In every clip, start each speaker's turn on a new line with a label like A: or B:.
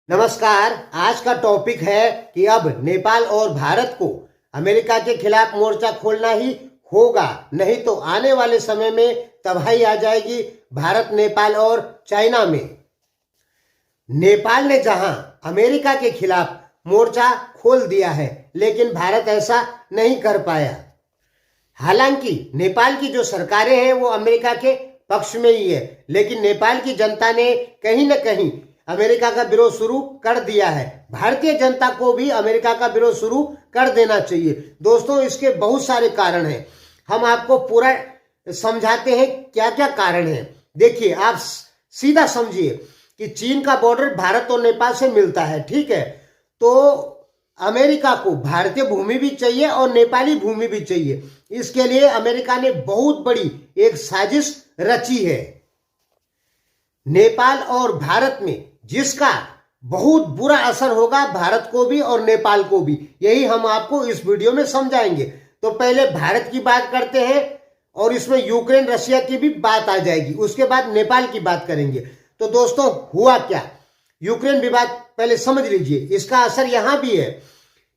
A: नमस्कार। आज का टॉपिक है कि अब नेपाल और भारत को अमेरिका के खिलाफ मोर्चा खोलना ही होगा, नहीं तो आने वाले समय में तबाही आ जाएगी भारत, नेपाल और चाइना में। नेपाल ने जहां अमेरिका के खिलाफ मोर्चा खोल दिया है, लेकिन भारत ऐसा नहीं कर पाया। हालांकि नेपाल की जो सरकारें हैं वो अमेरिका के पक्ष में ही है, लेकिन नेपाल की जनता ने कहीं न कहीं अमेरिका का विरोध शुरू कर दिया है। भारतीय जनता को भी अमेरिका का विरोध शुरू कर देना चाहिए। दोस्तों, इसके बहुत सारे कारण हैं, हम आपको पूरा समझाते हैं क्या क्या कारण हैं। देखिए, आप सीधा समझिए कि चीन का बॉर्डर भारत और नेपाल से मिलता है, ठीक है। तो अमेरिका को भारतीय भूमि भी चाहिए और नेपाली भूमि भी चाहिए। इसके लिए अमेरिका ने बहुत बड़ी एक साजिश रची है। नेपाल और भारत में जिसका बहुत बुरा असर होगा भारत को भी और नेपाल को भी, यही हम आपको इस वीडियो में समझाएंगे। तो पहले भारत की बात करते हैं और इसमें यूक्रेन रशिया की भी बात आ जाएगी, उसके बाद नेपाल की बात करेंगे। तो दोस्तों, हुआ क्या, यूक्रेन विवाद पहले समझ लीजिए, इसका असर यहां भी है।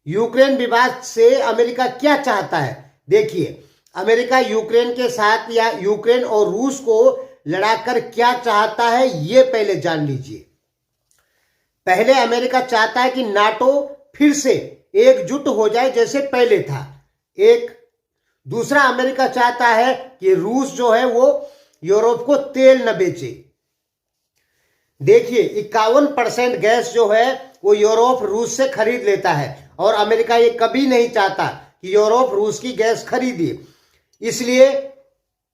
A: यूक्रेन विवाद से अमेरिका क्या चाहता है? देखिए, अमेरिका यूक्रेन के साथ या यूक्रेन और रूस को लड़ाकर क्या चाहता है ये पहले जान लीजिए। पहले अमेरिका चाहता है कि नाटो फिर से एकजुट हो जाए जैसे पहले था। एक दूसरा अमेरिका चाहता है कि रूस जो है वो यूरोप को तेल न बेचे। देखिए, 51% गैस जो है वो यूरोप रूस से खरीद लेता है और अमेरिका ये कभी नहीं चाहता कि यूरोप रूस की गैस खरीदे। इसलिए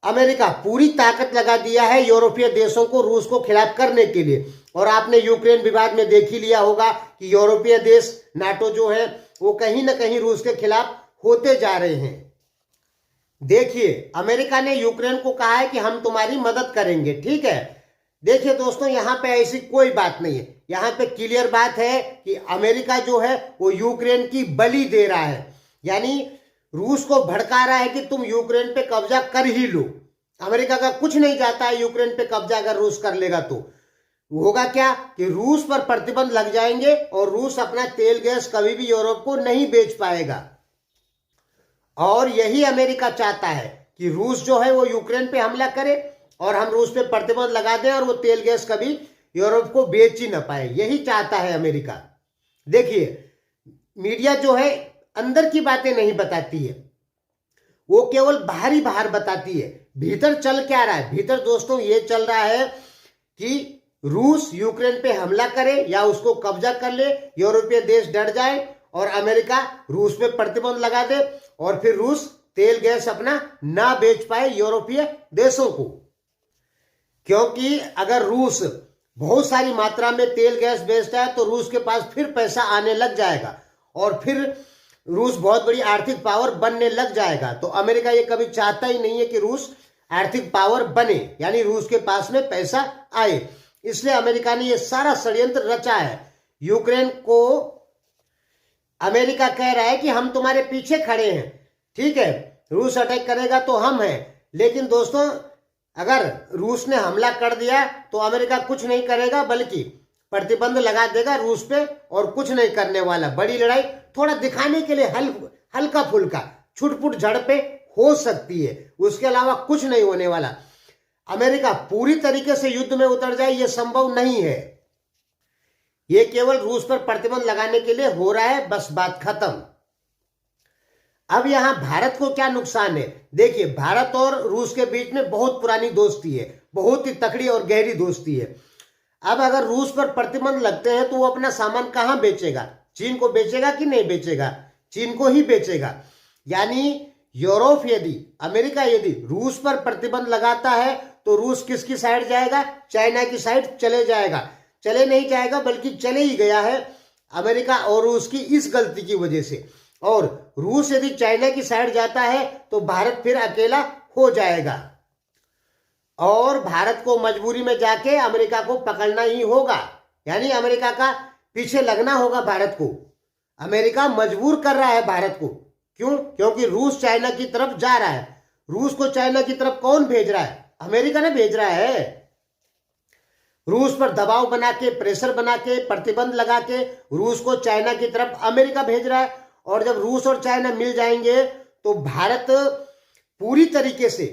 A: अमेरिका पूरी ताकत लगा दिया है यूरोपीय देशों को रूस को खिलाफ करने के लिए। और आपने यूक्रेन विवाद में देख ही लिया होगा कि यूरोपीय देश नाटो जो है वो कहीं ना कहीं रूस के खिलाफ होते जा रहे हैं। देखिए, अमेरिका ने यूक्रेन को कहा है कि हम तुम्हारी मदद करेंगे, ठीक है। देखिए दोस्तों, यहां पे ऐसी कोई बात नहीं है। यहां पे क्लियर बात है कि अमेरिका जो है वो यूक्रेन की बलि दे रहा है, यानी रूस को भड़का रहा है कि तुम यूक्रेन पे कब्जा कर ही लो। अमेरिका का कुछ नहीं जाता है यूक्रेन पे कब्जा अगर रूस कर लेगा तो होगा क्या कि रूस पर प्रतिबंध लग जाएंगे और रूस अपना तेल गैस कभी भी यूरोप को नहीं बेच पाएगा। और यही अमेरिका चाहता है कि रूस जो है वो यूक्रेन पे हमला करे और हम रूस पे प्रतिबंध लगा दें और वो तेल गैस कभी यूरोप को बेच ही ना पाए। यही चाहता है अमेरिका। देखिए, मीडिया जो है अंदर की बातें नहीं बताती है, वो केवल बाहर बताती है। भीतर चल क्या रहा है? भीतर दोस्तों ये चल रहा है कि रूस यूक्रेन पे हमला करे या उसको कब्जा कर ले, यूरोपीय देश डर जाए और अमेरिका रूस पे प्रतिबंध लगा दे और फिर रूस तेल गैस अपना ना बेच पाए यूरोपीय देशों को। क्योंकि अगर रूस बहुत सारी मात्रा में तेल गैस बेचता है तो रूस के पास फिर पैसा आने लग जाएगा और फिर रूस बहुत बड़ी आर्थिक पावर बनने लग जाएगा। तो अमेरिका ये कभी चाहता ही नहीं है कि रूस आर्थिक पावर बने, यानी रूस के पास में पैसा आए। इसलिए अमेरिका ने ये सारा षड्यंत्र रचा है। यूक्रेन को अमेरिका कह रहा है कि हम तुम्हारे पीछे खड़े हैं, ठीक है, रूस अटैक करेगा तो हम हैं। लेकिन दोस्तों, अगर रूस ने हमला कर दिया तो अमेरिका कुछ नहीं करेगा, बल्कि प्रतिबंध लगा देगा रूस पे और कुछ नहीं करने वाला। बड़ी लड़ाई थोड़ा दिखाने के लिए हल्का फुल्का छुटपुट झड़पें हो सकती है, उसके अलावा कुछ नहीं होने वाला। अमेरिका पूरी तरीके से युद्ध में उतर जाए ये संभव नहीं है। ये केवल रूस पर प्रतिबंध लगाने के लिए हो रहा है, बस बात खत्म। अब यहां भारत को क्या नुकसान है? देखिए, भारत और रूस के बीच में बहुत पुरानी दोस्ती है, बहुत ही तकड़ी और गहरी दोस्ती है। अब अगर रूस पर प्रतिबंध लगते हैं तो वो अपना सामान कहां बेचेगा? चीन को बेचेगा कि नहीं बेचेगा? चीन को ही बेचेगा। यानी यूरोप अमेरिका यदि रूस पर प्रतिबंध लगाता है तो रूस किसकी साइड जाएगा? चाइना की साइड चले जाएगा। चले नहीं जाएगा बल्कि चले ही गया है अमेरिका और रूस की इस गलती की वजह से। और रूस यदि चाइना की साइड जाता है तो भारत फिर अकेला हो जाएगा और भारत को मजबूरी में जाके अमेरिका को पकड़ना ही होगा, यानी अमेरिका का पीछे लगना होगा भारत को। अमेरिका मजबूर कर रहा है भारत को। क्यों? क्योंकि रूस चाइना की तरफ जा रहा है। रूस को चाइना की तरफ कौन भेज रहा है? अमेरिका ने भेज रहा है। रूस पर दबाव बना के, प्रेशर बना के, प्रतिबंध लगा के रूस को चाइना की तरफ अमेरिका भेज रहा है। और जब रूस और चाइना मिल जाएंगे तो भारत पूरी तरीके से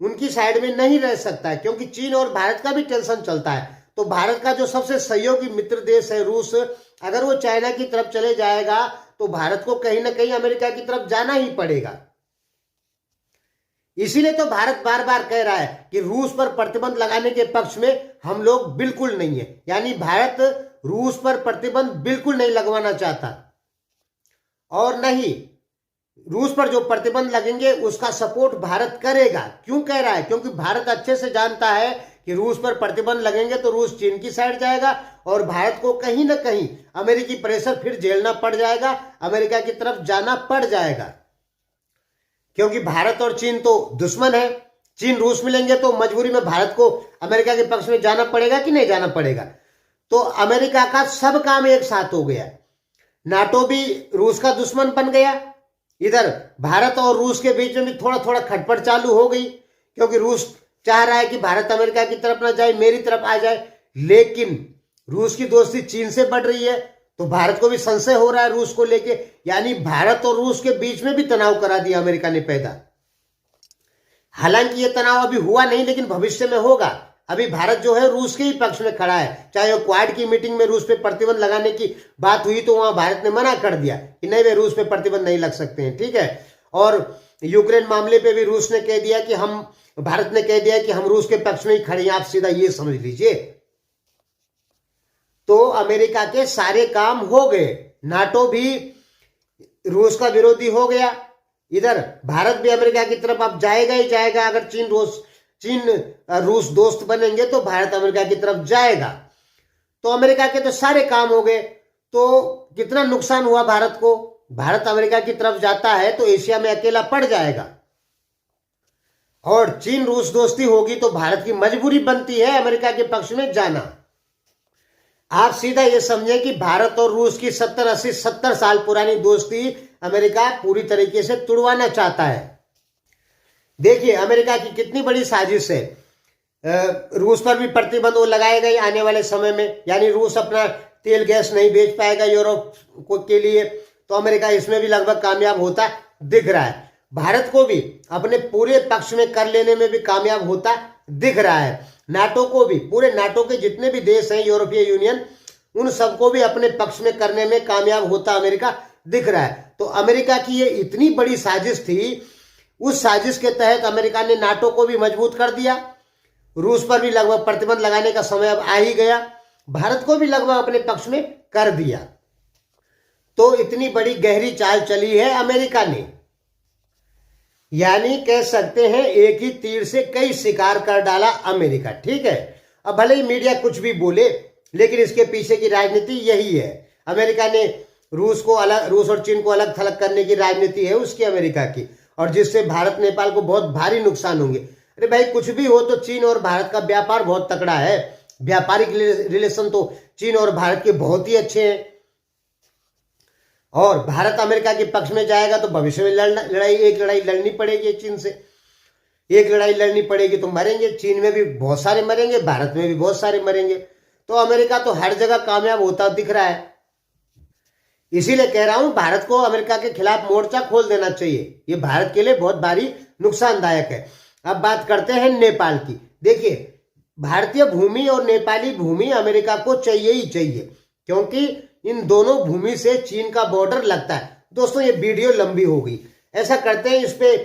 A: उनकी साइड में नहीं रह सकता है, क्योंकि चीन और भारत का भी टेंशन चलता है। तो भारत का जो सबसे सहयोगी मित्र देश है रूस, अगर वो चाइना की तरफ चले जाएगा तो भारत को कहीं ना कहीं अमेरिका की तरफ जाना ही पड़ेगा। इसीलिए तो भारत बार बार कह रहा है कि रूस पर प्रतिबंध लगाने के पक्ष में हम लोग बिल्कुल नहीं है। यानी भारत रूस पर प्रतिबंध बिल्कुल नहीं लगवाना चाहता, और नहीं रूस पर जो प्रतिबंध लगेंगे उसका सपोर्ट भारत करेगा। क्यों कह रहा है? क्योंकि भारत अच्छे से जानता है कि रूस पर प्रतिबंध लगेंगे तो रूस चीन की साइड जाएगा और भारत को कहीं ना कहीं अमेरिकी प्रेशर फिर झेलना पड़ जाएगा, अमेरिका की तरफ जाना पड़ जाएगा। क्योंकि भारत और चीन तो दुश्मन है। चीन रूस मिलेंगे तो मजबूरी में भारत को अमेरिका के पक्ष में जाना पड़ेगा कि नहीं जाना पड़ेगा। तो अमेरिका का सब काम एक साथ हो गया। नाटो भी रूस का दुश्मन बन गया, इधर भारत और रूस के बीच में भी थोड़ा थोड़ा खटपट चालू हो गई, क्योंकि रूस चाह रहा है कि भारत अमेरिका की तरफ ना जाए, मेरी तरफ आ जाए। लेकिन रूस की दोस्ती चीन से बढ़ रही है तो भारत को भी संशय हो रहा है रूस को लेके। यानी भारत और रूस के बीच में भी तनाव करा दिया अमेरिका ने पैदा। हालांकि ये तनाव अभी हुआ नहीं, लेकिन भविष्य में होगा। अभी भारत जो है रूस के ही पक्ष में खड़ा है। चाहे वो क्वाड की मीटिंग में रूस पे प्रतिबंध लगाने की बात हुई तो वहां भारत ने मना कर दिया कि नहीं वे रूस पे प्रतिबंध नहीं लग सकते हैं, ठीक है। और यूक्रेन मामले पे भी रूस ने कह दिया कि भारत ने कह दिया कि हम रूस के पक्ष में ही खड़े हैं, आप सीधा ये समझ लीजिए। तो अमेरिका के सारे काम हो गए। नाटो भी रूस का विरोधी हो गया, इधर भारत भी अमेरिका की तरफ अब जाएगा ही जाएगा। अगर चीन रूस दोस्त बनेंगे तो भारत अमेरिका की तरफ जाएगा। तो अमेरिका के तो सारे काम हो गए। तो कितना नुकसान हुआ भारत को? भारत अमेरिका की तरफ जाता है तो एशिया में अकेला पड़ जाएगा, और चीन रूस दोस्ती होगी तो भारत की मजबूरी बनती है अमेरिका के पक्ष में जाना। आप सीधा ये समझें कि भारत और रूस की 70 साल पुरानी दोस्ती अमेरिका पूरी तरीके से तुड़वाना चाहता है। देखिए अमेरिका की कितनी बड़ी साजिश है। रूस पर भी प्रतिबंध वो लगाए गए आने वाले समय में। यानी रूस अपना तेल गैस नहीं बेच पाएगा यूरोप के लिए, तो अमेरिका इसमें भी लगभग कामयाब होता दिख रहा है। भारत को भी अपने पूरे पक्ष में कर लेने में भी कामयाब होता दिख रहा है। नाटो को भी, पूरे नाटो के जितने भी देश हैं यूरोपीय यूनियन, उन सबको भी अपने पक्ष में करने में कामयाब होता अमेरिका दिख रहा है। तो अमेरिका की ये इतनी बड़ी साजिश थी, उस साजिश के तहत अमेरिका ने नाटो को भी मजबूत कर दिया। रूस पर भी लगभग प्रतिबंध लगाने का समय अब आ ही गया। भारत को भी लगभग अपने पक्ष में कर दिया। तो इतनी बड़ी गहरी चाल चली है अमेरिका ने। यानी कह सकते हैं एक ही तीर से कई शिकार कर डाला अमेरिका, ठीक है। अब भले ही मीडिया कुछ भी बोले, लेकिन इसके पीछे की राजनीति यही है। अमेरिका ने रूस और चीन को अलग थलग करने की राजनीति है उसकी, अमेरिका की, और जिससे भारत नेपाल को बहुत भारी नुकसान होंगे। अरे भाई कुछ भी हो तो चीन और भारत का व्यापार बहुत तगड़ा है। व्यापारिक रिलेशन तो चीन और भारत के बहुत ही अच्छे हैं, और भारत अमेरिका के पक्ष में जाएगा तो भविष्य में एक लड़ाई लड़नी पड़ेगी चीन से। एक लड़ाई लड़नी पड़ेगी तो मरेंगे, चीन में भी बहुत सारे मरेंगे, भारत में भी बहुत सारे मरेंगे। तो अमेरिका तो हर जगह कामयाब होता दिख रहा है। इसीलिए कह रहा हूं भारत को अमेरिका के खिलाफ मोर्चा खोल देना चाहिए। ये भारत के लिए बहुत भारी नुकसानदायक है। अब बात करते हैं नेपाल की। देखिए भारतीय भूमि और नेपाली भूमि अमेरिका को चाहिए ही चाहिए, क्योंकि इन दोनों भूमि से चीन का बॉर्डर लगता है। दोस्तों ये वीडियो लंबी हो गई, ऐसा करते हैं इस पे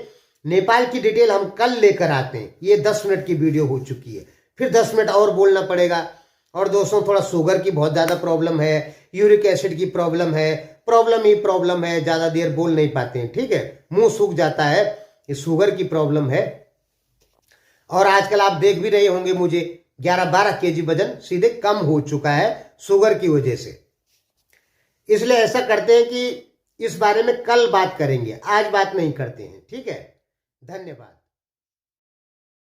A: नेपाल की डिटेल हम कल लेकर आते हैं। ये 10 मिनट की वीडियो हो चुकी है, फिर 10 मिनट और बोलना पड़ेगा। और दोस्तों थोड़ा शुगर की बहुत ज्यादा प्रॉब्लम है, यूरिक एसिड की प्रॉब्लम है, प्रॉब्लम है, ज्यादा देर बोल नहीं पाते हैं, ठीक है, मुंह सूख जाता है, ये शुगर की प्रॉब्लम है। और आजकल आप देख भी रहे होंगे मुझे 11-12 केजी वजन सीधे कम हो चुका है शुगर की वजह से। इसलिए ऐसा करते हैं कि इस बारे में कल बात करेंगे, आज बात नहीं करते हैं, ठीक है। धन्यवाद।